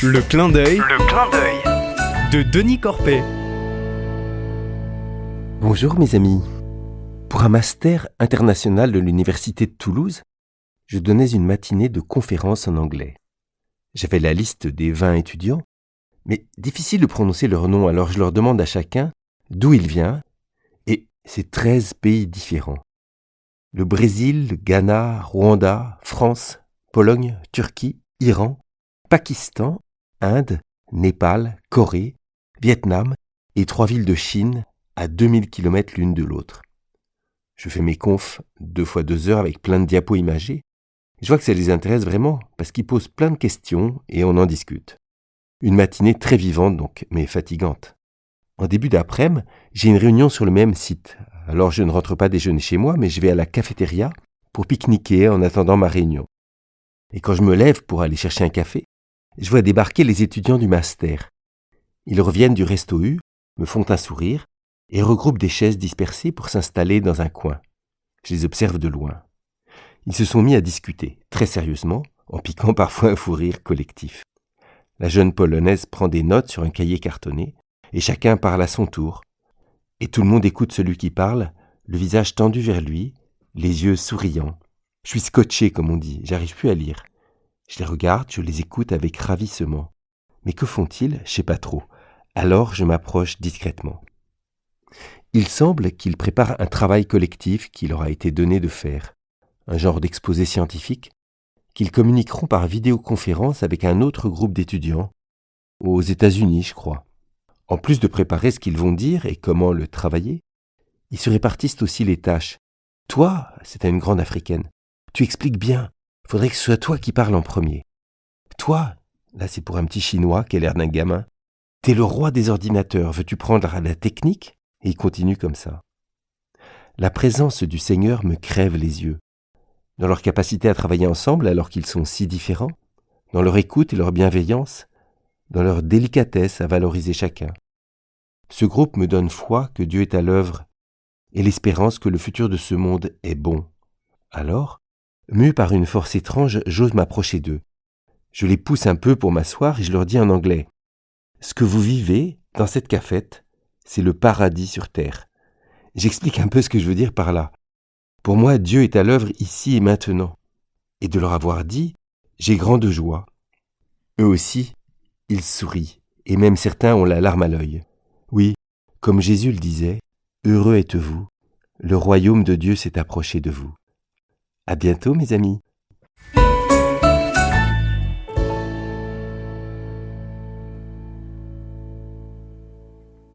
Le clin d'œil de Denis Corpet. Bonjour mes amis. Pour un master international de l'Université de Toulouse, je donnais une matinée de conférences en anglais. J'avais la liste des 20 étudiants, mais difficile de prononcer leur nom, alors je leur demande à chacun d'où il vient, et c'est 13 pays différents. Le Brésil, le Ghana, Rwanda, France, Pologne, Turquie, Iran, Pakistan, Inde, Népal, Corée, Vietnam et 3 villes de Chine à 2000 km l'une de l'autre. Je fais mes confs 2 fois 2 heures avec plein de diapos imagés. Je vois que ça les intéresse vraiment parce qu'ils posent plein de questions et on en discute. Une matinée très vivante donc, mais fatigante. En début d'après-midi, j'ai une réunion sur le même site. Alors je ne rentre pas déjeuner chez moi, mais je vais à la cafétéria pour pique-niquer en attendant ma réunion. Et quand je me lève pour aller chercher un café, je vois débarquer les étudiants du master. Ils reviennent du Resto U, me font un sourire et regroupent des chaises dispersées pour s'installer dans un coin. Je les observe de loin. Ils se sont mis à discuter, très sérieusement, en piquant parfois un fou rire collectif. La jeune Polonaise prend des notes sur un cahier cartonné et chacun parle à son tour. Et tout le monde écoute celui qui parle, le visage tendu vers lui, les yeux souriants. Je suis scotché, comme on dit, j'arrive plus à lire. Je les regarde, je les écoute avec ravissement. Mais que font-ils? Je sais pas trop. Alors je m'approche discrètement. Il semble qu'ils préparent un travail collectif qui leur a été donné de faire. Un genre d'exposé scientifique qu'ils communiqueront par vidéoconférence avec un autre groupe d'étudiants, aux États-Unis, je crois. En plus de préparer ce qu'ils vont dire et comment le travailler, ils se répartissent aussi les tâches. Toi, c'est à une grande africaine, tu expliques bien. Faudrait que ce soit toi qui parles en premier. Toi, là c'est pour un petit chinois qui a l'air d'un gamin. T'es le roi des ordinateurs, veux-tu prendre la technique? Et il continue comme ça. La présence du Seigneur me crève les yeux. Dans leur capacité à travailler ensemble alors qu'ils sont si différents, dans leur écoute et leur bienveillance, dans leur délicatesse à valoriser chacun. Ce groupe me donne foi que Dieu est à l'œuvre et l'espérance que le futur de ce monde est bon. Alors, mu par une force étrange, j'ose m'approcher d'eux. Je les pousse un peu pour m'asseoir et je leur dis en anglais « Ce que vous vivez dans cette cafette, c'est le paradis sur terre. » J'explique un peu ce que je veux dire par là. Pour moi, Dieu est à l'œuvre ici et maintenant. Et de leur avoir dit, j'ai grande joie. Eux aussi, ils sourient, et même certains ont la larme à l'œil. Oui, comme Jésus le disait, « Heureux êtes-vous, le royaume de Dieu s'est approché de vous. » À bientôt mes amis.